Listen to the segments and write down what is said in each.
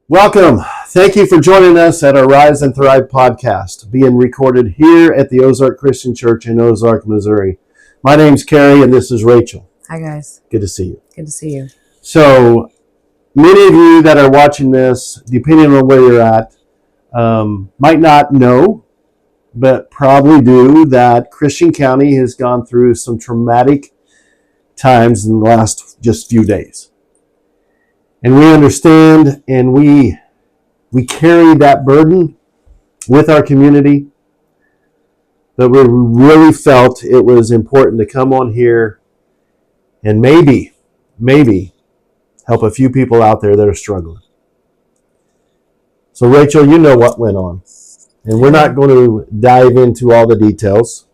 Welcome. Thank you for joining us at our Rise and Thrive podcast, being recorded here at the Ozark Christian Church in Ozark, Missouri. My name's Carrie, and this is Rachel. Hi, guys. Good to see you. Good to see you. So, many of you that are watching this, depending on where you're at, might not know, but probably do, that Christian County has gone through some traumatic times in the last just few days. And we understand and we carry that burden with our community, but we really felt it was important to come on here and maybe help a few people out there that are struggling. So Rachel, you know what went on, and we're not going to dive into all the details,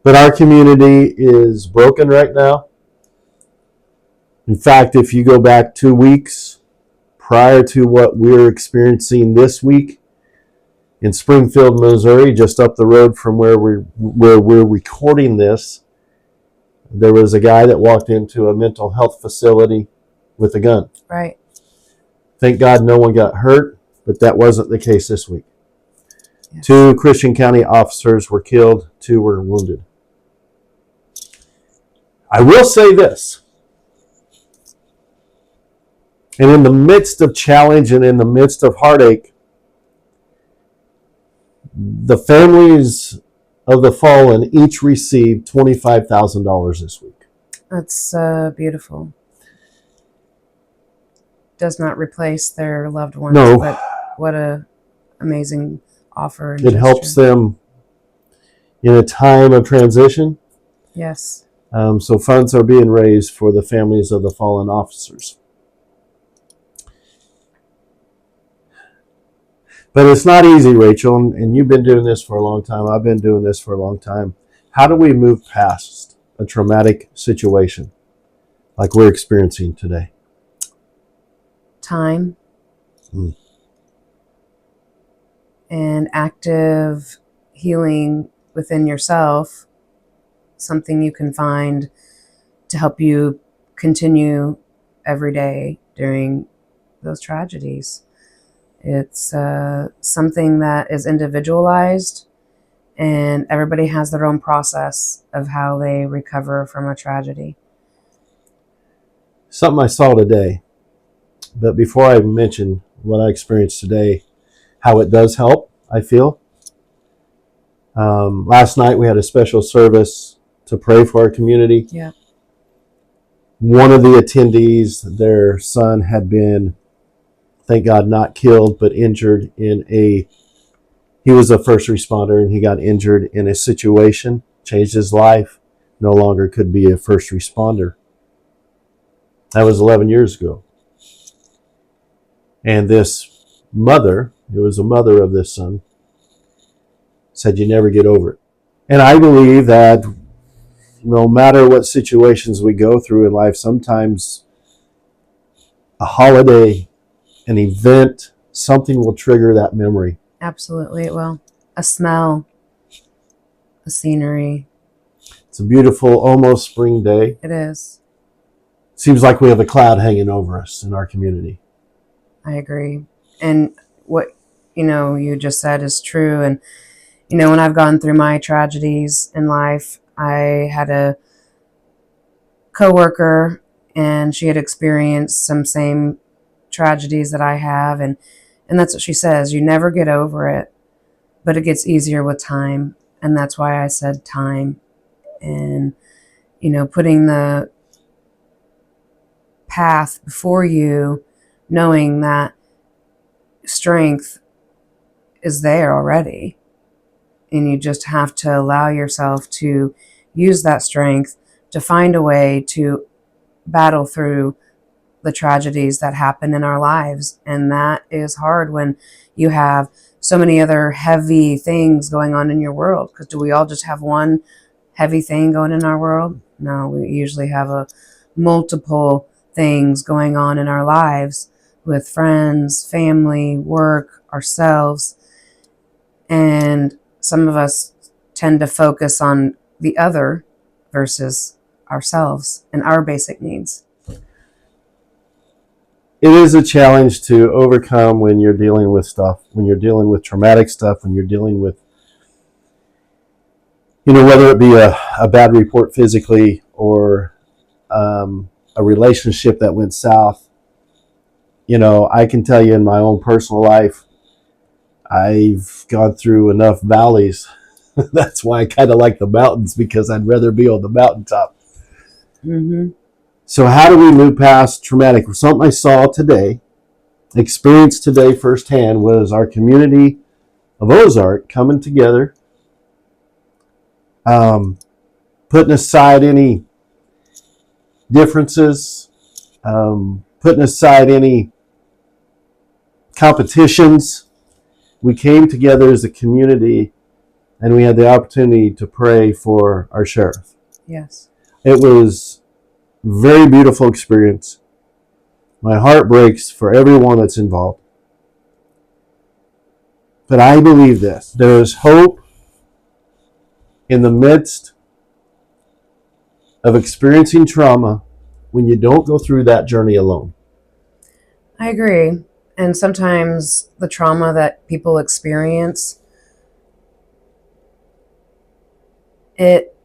but our community is broken right now. In fact, if you go back 2 weeks prior to what we're experiencing this week in Springfield, Missouri, just up the road from where we're recording this, there was a guy that walked into a mental health facility with a gun. Right. Thank God no one got hurt, but that wasn't the case this week. Yes. 2 Christian County officers were killed, 2 were wounded. I will say this. And in the midst of challenge and in the midst of heartache, the families of the fallen each received $25,000 this week. That's beautiful. Does not replace their loved ones, No. But what a amazing offer. And it helps them in a time of transition. Yes. So funds are being raised for the families of the fallen officers. But it's not easy, Rachel, and you've been doing this for a long time. I've been doing this for a long time. How do we move past a traumatic situation like we're experiencing today? Time. And active healing within yourself, something you can find to help you continue every day during those tragedies. It's something that is individualized, and everybody has their own process of how they recover from a tragedy. Something I saw today, but before I mention what I experienced today, how it does help, I feel. Last night we had a special service to pray for our community. Yeah. One of the attendees, their son had been, thank God, not killed, but injured he was a first responder, and he got injured in a situation, changed his life, no longer could be a first responder. That was 11 years ago. And this mother, it was a mother of this son, said, you never get over it. And I believe that no matter what situations we go through in life, sometimes a holiday, an event, something will trigger that memory. Absolutely, it will. A smell, a scenery. It's a beautiful, almost spring day. It is. Seems like we have a cloud hanging over us in our community. I agree. And what, you just said is true. And, when I've gone through my tragedies in life, I had a coworker, and she had experienced some same tragedies that I have, and that's what she says. You never get over it, but it gets easier with time. And that's why I said time. And putting the path before you, knowing that strength is there already, and you just have to allow yourself to use that strength to find a way to battle through the tragedies that happen in our lives. And that is hard when you have so many other heavy things going on in your world. Because do we all just have one heavy thing going in our world? No, we usually have multiple things going on in our lives with friends, family, work, ourselves. And some of us tend to focus on the other versus ourselves and our basic needs. it is a challenge to overcome when you're dealing with stuff, when you're dealing with traumatic stuff, when you're dealing with, whether it be a bad report physically or a relationship that went south. I can tell you in my own personal life, I've gone through enough valleys. That's why I kind of like the mountains, because I'd rather be on the mountaintop. Mm-hmm. So how do we move past traumatic? Something I saw today, experienced today firsthand, was our community of Ozark coming together, putting aside any differences, putting aside any competitions. We came together as a community, and we had the opportunity to pray for our sheriff. Yes. It was a very beautiful experience. My heart breaks for everyone that's involved. But I believe this. There is hope in the midst of experiencing trauma when you don't go through that journey alone. I agree. And sometimes the trauma that people experience, it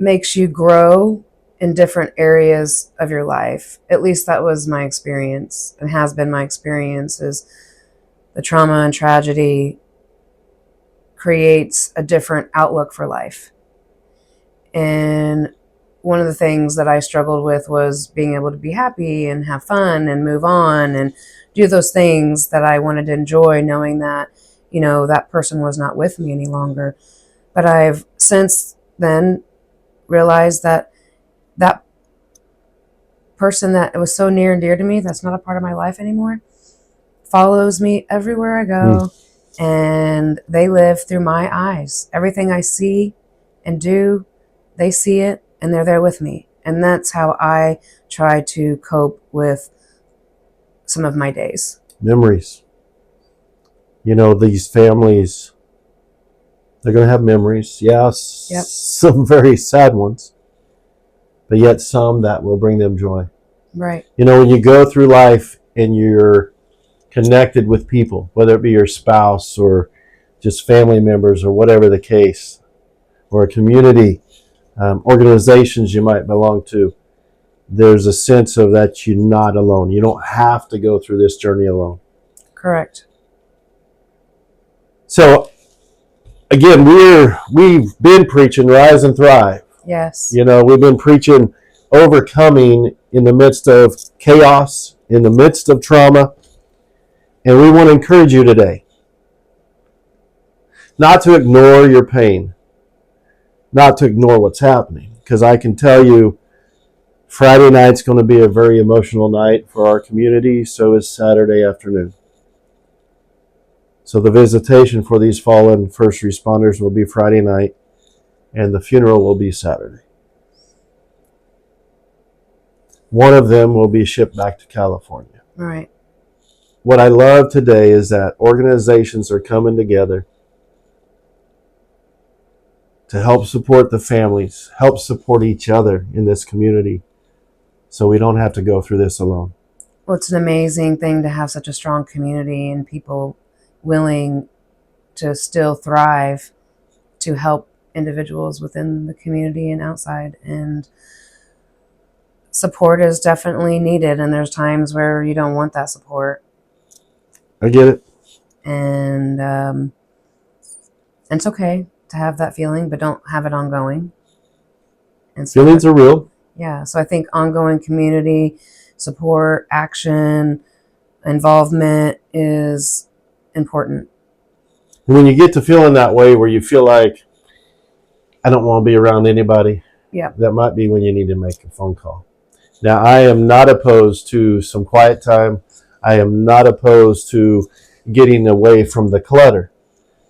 makes you grow in different areas of your life. At least that was my experience and has been my experience, is the trauma and tragedy creates a different outlook for life. And one of the things that I struggled with was being able to be happy and have fun and move on and do those things that I wanted to enjoy, knowing that, that person was not with me any longer. But I've since then realized that that person that was so near and dear to me, that's not a part of my life anymore, follows me everywhere I go. And they live through my eyes. Everything I see and do, they see it, and they're there with me. And that's how I try to cope with some of my days. Memories. These families, they're going to have memories. Yes, Yep. Some very sad ones, but yet some that will bring them joy. Right. When you go through life and you're connected with people, whether it be your spouse or just family members or whatever the case, or a community, organizations you might belong to, there's a sense of that you're not alone. You don't have to go through this journey alone. Correct. So again, we've been preaching Rise and Thrive. Yes. We've been preaching overcoming in the midst of chaos, in the midst of trauma. And we want to encourage you today not to ignore your pain, not to ignore what's happening. Because I can tell you, Friday night's going to be a very emotional night for our community. So is Saturday afternoon. So the visitation for these fallen first responders will be Friday night, and the funeral will be Saturday. One of them will be shipped back to California. Right. What I love today is that organizations are coming together to help support the families, help support each other in this community, so we don't have to go through this alone. Well, it's an amazing thing to have such a strong community and people willing to still thrive to help individuals within the community and outside. And support is definitely needed, and there's times where you don't want that support. I get it. And it's okay to have that feeling, but don't have it ongoing. And so Feelings are real. Yeah, so I think ongoing community support, action, involvement is important. When you get to feeling that way, where you feel like, I don't want to be around anybody, Yeah. that might be when you need to make a phone call. Now, I am not opposed to some quiet time. I am not opposed to getting away from the clutter.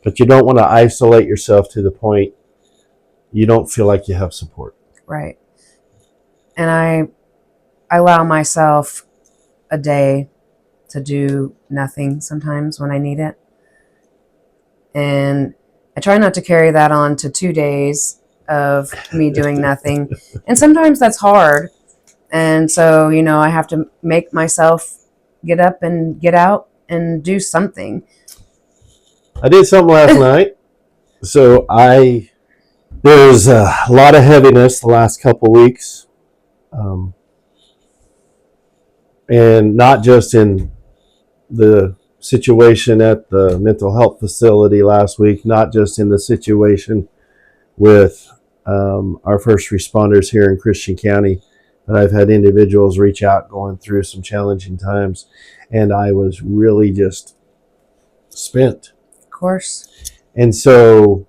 But you don't want to isolate yourself to the point you don't feel like you have support. Right. And I allow myself a day to do nothing sometimes when I need it. And I try not to carry that on to 2 days of me doing nothing. And sometimes that's hard. And so, I have to make myself get up and get out and do something. I did something last night. So there's a lot of heaviness the last couple weeks. And not just in the situation at the mental health facility last week, not just in the situation with our first responders here in Christian County, but I've had individuals reach out going through some challenging times, and I was really just spent. Of course. And so,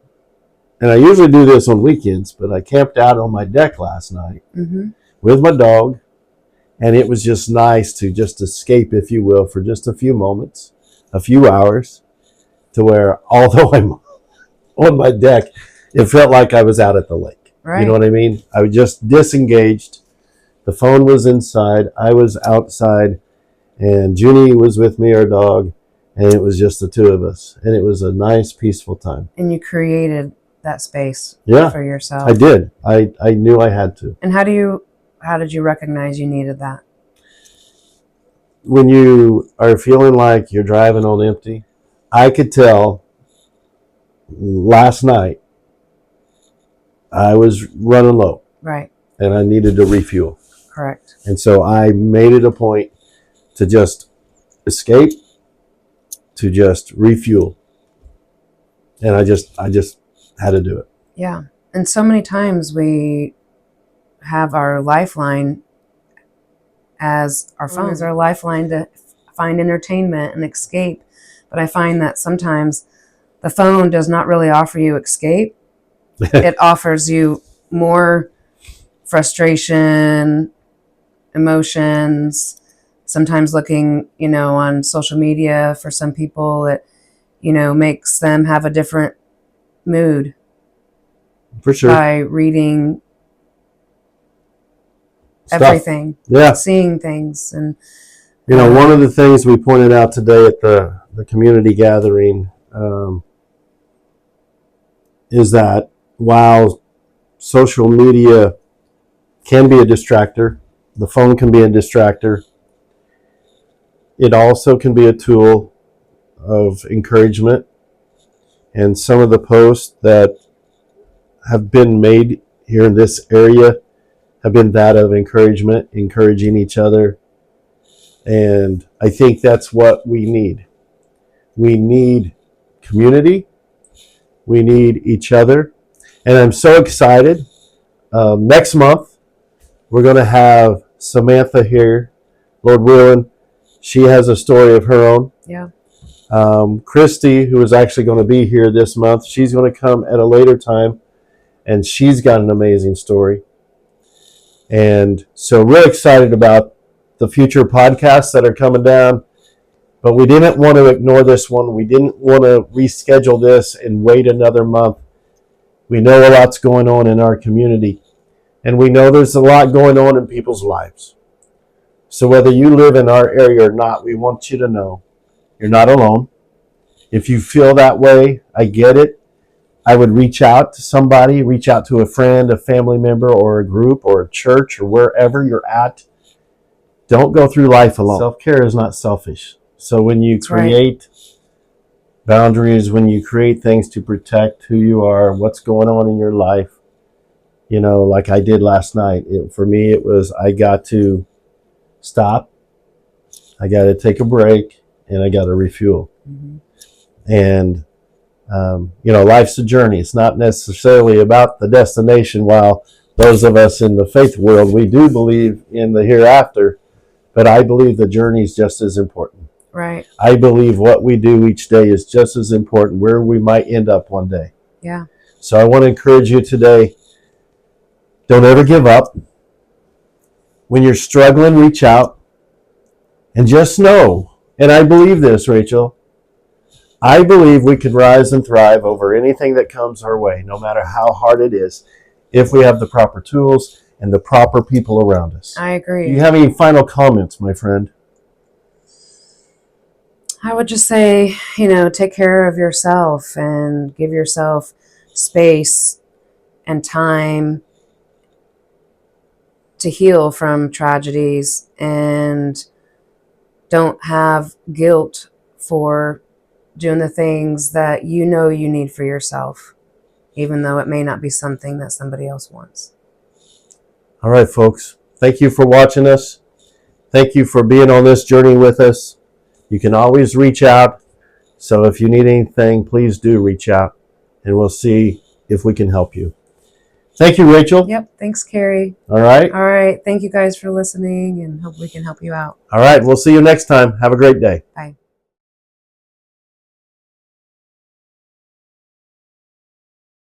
and I usually do this on weekends, but I camped out on my deck last night with my dog, and it was just nice to just escape, if you will, for just a few moments, a few hours, to where although I'm on my deck, it felt like I was out at the lake. Right. You know what I mean? I was just disengaged. The phone was inside. I was outside, and Junie was with me, our dog, and it was just the two of us. And it was a nice, peaceful time. And you created that space Yeah, for yourself. I did. I knew I had to. And how did you recognize you needed that? When you are feeling like you're driving on empty, I could tell last night I was running low. Right. And I needed to refuel. Correct. And so I made it a point to just escape, to just refuel. And I just had to do it. Yeah. And so many times we have our lifeline as our phone, as our lifeline to find entertainment and escape. But I find that sometimes the phone does not really offer you escape. It offers you more frustration, emotions, sometimes looking, on social media for some people, it, makes them have a different mood. For sure. By reading Stuff. Everything. Yeah. Seeing things. And one of the things we pointed out today at the community gathering is that while social media can be a distractor, the phone can be a distractor, it also can be a tool of encouragement. And some of the posts that have been made here in this area have been that of encouragement, encouraging each other. And I think that's what we need. We need community. We need each other. And I'm so excited. Next month, we're going to have Samantha here, Lord willing. She has a story of her own. Yeah. Christy, who is actually going to be here this month, she's going to come at a later time, and she's got an amazing story. And so real excited about the future podcasts that are coming down. But we didn't want to ignore this one. We didn't want to reschedule this and wait another month. We know a lot's going on in our community. And we know there's a lot going on in people's lives. So whether you live in our area or not, we want you to know you're not alone. If you feel that way, I get it. I would reach out to somebody, reach out to a friend, a family member, or a group, or a church, or wherever you're at. Don't go through life alone. Self-care is not selfish. So when you create boundaries, when you create things to protect who you are, what's going on in your life, like I did last night, for me it was I got to stop, I got to take a break, and I got to refuel. Mm-hmm. And life's a journey. It's not necessarily about the destination. While those of us in the faith world, we do believe in the hereafter, but I believe the journey is just as important. Right. I believe what we do each day is just as important, where we might end up one day. Yeah. So I want to encourage you today, don't ever give up. When you're struggling, reach out. And just know, and I believe this, Rachel, I believe we can rise and thrive over anything that comes our way, no matter how hard it is, if we have the proper tools and the proper people around us. I agree. Do you have any final comments, my friend? I would just say, take care of yourself and give yourself space and time to heal from tragedies and don't have guilt for doing the things that you know you need for yourself, even though it may not be something that somebody else wants. All right, folks. Thank you for watching us. Thank you for being on this journey with us. You can always reach out. So if you need anything, please do reach out, and we'll see if we can help you. Thank you, Rachel. Yep. Thanks, Carrie. All right. All right. Thank you guys for listening, and hope we can help you out. All right. We'll see you next time. Have a great day. Bye.